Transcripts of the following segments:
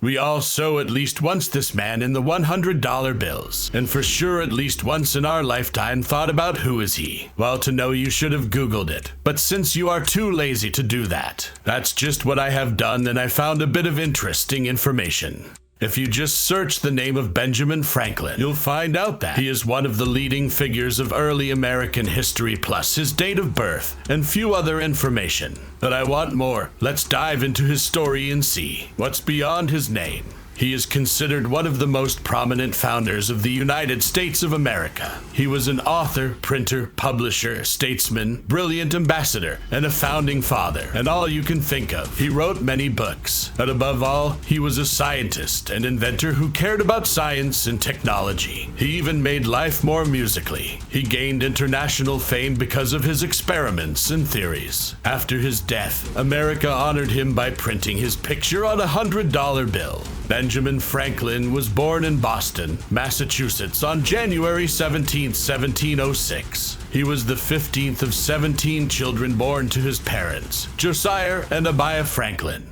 We all saw at least once this man in the $100 bills, and for sure at least once in our lifetime thought about who is he. Well, to know you should have Googled it, but since you are too lazy to do that, that's just what I have done, and I found a bit of interesting information. If you just search the name of Benjamin Franklin, you'll find out that he is one of the leading figures of early American history, plus his date of birth and few other information. But I want more. Let's dive into his story and see what's beyond his name. He is considered one of the most prominent founders of the United States of America. He was an author, printer, publisher, statesman, brilliant ambassador, and a founding father, and all you can think of. He wrote many books, but above all, he was a scientist and inventor who cared about science and technology. He even made life more musically. He gained international fame because of his experiments and theories. After his death, America honored him by printing his picture on a $100 bill. Benjamin Franklin was born in Boston, Massachusetts on January 17, 1706. He was the 15th of 17 children born to his parents, Josiah and Abiah Franklin.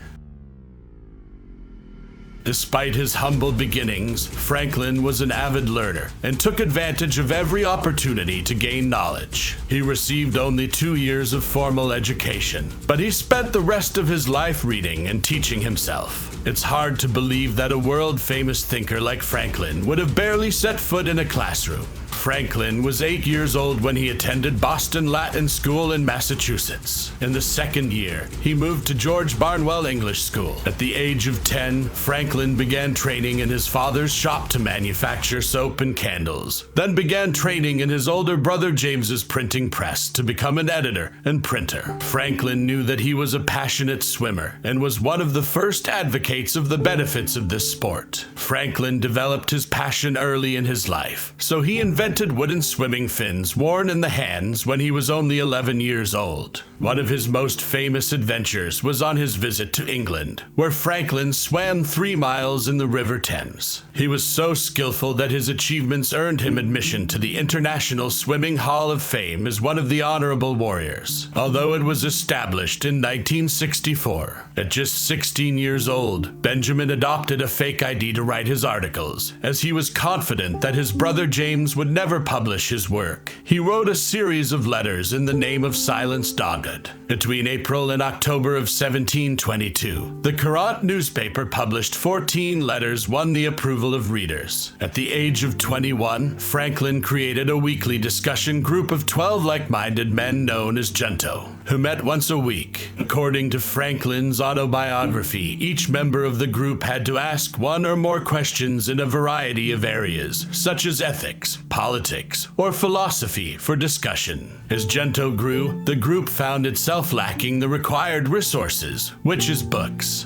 Despite his humble beginnings, Franklin was an avid learner and took advantage of every opportunity to gain knowledge. He received only 2 years of formal education, but he spent the rest of his life reading and teaching himself. It's hard to believe that a world-famous thinker like Franklin would have barely set foot in a classroom. Franklin was 8 years old when he attended Boston Latin School in Massachusetts. In the second year, he moved to George Barnwell English School. At the age of 10, Franklin began training in his father's shop to manufacture soap and candles, then began training in his older brother James's printing press to become an editor and printer. Franklin knew that he was a passionate swimmer and was one of the first advocates of the benefits of this sport. Franklin developed his passion early in his life, so he invented wooden swimming fins worn in the hands when he was only 11 years old. One of his most famous adventures was on his visit to England, where Franklin swam 3 miles in the River Thames. He was so skillful that his achievements earned him admission to the International Swimming Hall of Fame as one of the honorable warriors, although it was established in 1964. At just 16 years old, Benjamin adopted a fake ID to write his articles, as he was confident that his brother James would never publish his work. He wrote a series of letters in the name of Silence Doggett. Between April and October of 1722, the Courant newspaper published 14 letters won the approval of readers. At the age of 21, Franklin created a weekly discussion group of 12 like-minded men known as Junto, who met once a week. According to Franklin's autobiography, each member of the group had to ask one or more questions in a variety of areas, such as ethics, politics, or philosophy for discussion. As Junto grew, the group found itself lacking the required resources, which is books.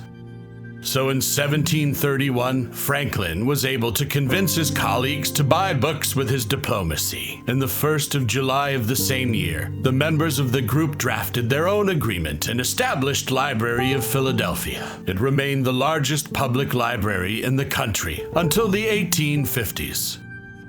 So in 1731, Franklin was able to convince his colleagues to buy books with his diplomacy. In the 1st of July of the same year, the members of the group drafted their own agreement and established Library of Philadelphia. It remained the largest public library in the country until the 1850s.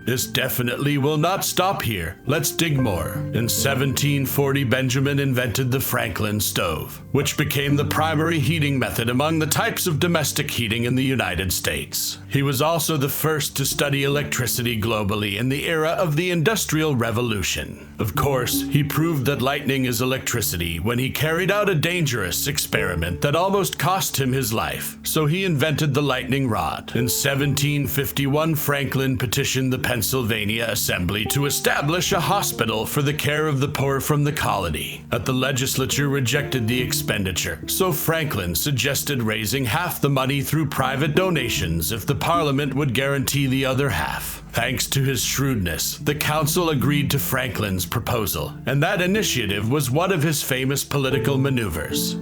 This definitely will not stop here. Let's dig more. In 1740, Benjamin invented the Franklin stove, which became the primary heating method among the types of domestic heating in the United States. He was also the first to study electricity globally in the era of the Industrial Revolution. Of course, he proved that lightning is electricity when he carried out a dangerous experiment that almost cost him his life, so he invented the lightning rod. In 1751, Franklin petitioned the Pennsylvania Assembly to establish a hospital for the care of the poor from the colony. But the legislature rejected the expenditure, so Franklin suggested raising half the money through private donations if the Parliament would guarantee the other half. Thanks to his shrewdness, the council agreed to Franklin's proposal, and that initiative was one of his famous political maneuvers.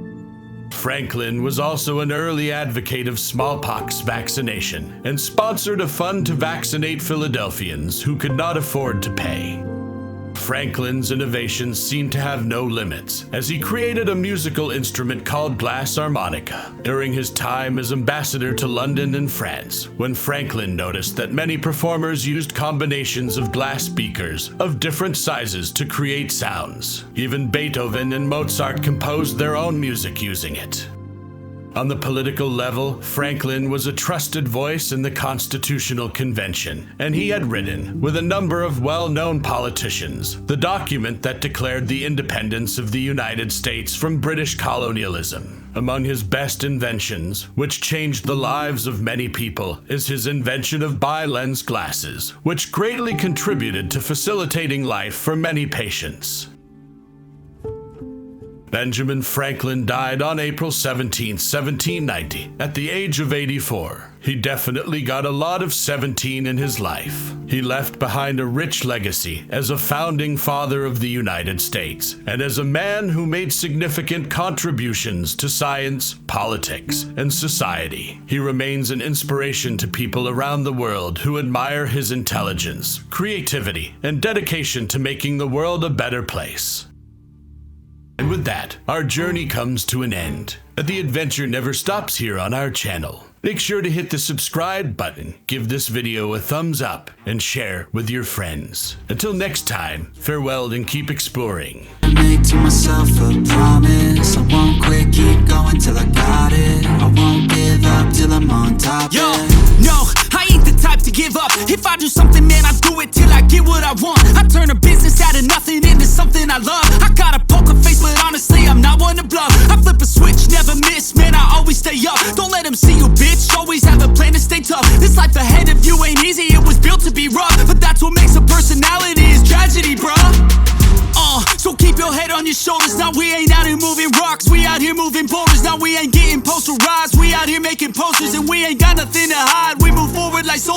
Franklin was also an early advocate of smallpox vaccination and sponsored a fund to vaccinate Philadelphians who could not afford to pay. Franklin's innovations seemed to have no limits, as he created a musical instrument called glass harmonica. During his time as ambassador to London and France, when Franklin noticed that many performers used combinations of glass beakers of different sizes to create sounds. Even Beethoven and Mozart composed their own music using it. On the political level, Franklin was a trusted voice in the Constitutional Convention, and he had written, with a number of well-known politicians, the document that declared the independence of the United States from British colonialism. Among his best inventions, which changed the lives of many people, is his invention of bi-lens glasses, which greatly contributed to facilitating life for many patients. Benjamin Franklin died on April 17, 1790, at the age of 84. He definitely got a lot of 17 in his life. He left behind a rich legacy as a founding father of the United States, and as a man who made significant contributions to science, politics, and society. He remains an inspiration to people around the world who admire his intelligence, creativity, and dedication to making the world a better place. And with that, our journey comes to an end. But the adventure never stops here on our channel. Make sure to hit the subscribe button, give this video a thumbs up, and share with your friends. Until next time, farewell and keep exploring. I make to myself a promise, I won't quit, keep going till I got it. I won't give up till I'm on top. Yo, no, I ain't the type to give up. If I do something, man, I do it till I get what I want. I turn a business out of nothing into something I love. I got a poker face, but honestly, I'm not one to bluff. I flip a switch, never miss, man, I always stay up. Don't let them see you, bitch, always have a plan to stay tough. This life ahead of you ain't easy, it was built to be rough. But that's what makes a personality, is tragedy, bruh. So keep your head on your shoulders. Now we ain't out here moving rocks, we out here moving boulders. Now we ain't getting posterized, we out here making posters. And we ain't got nothing to hide, we move forward like soldiers.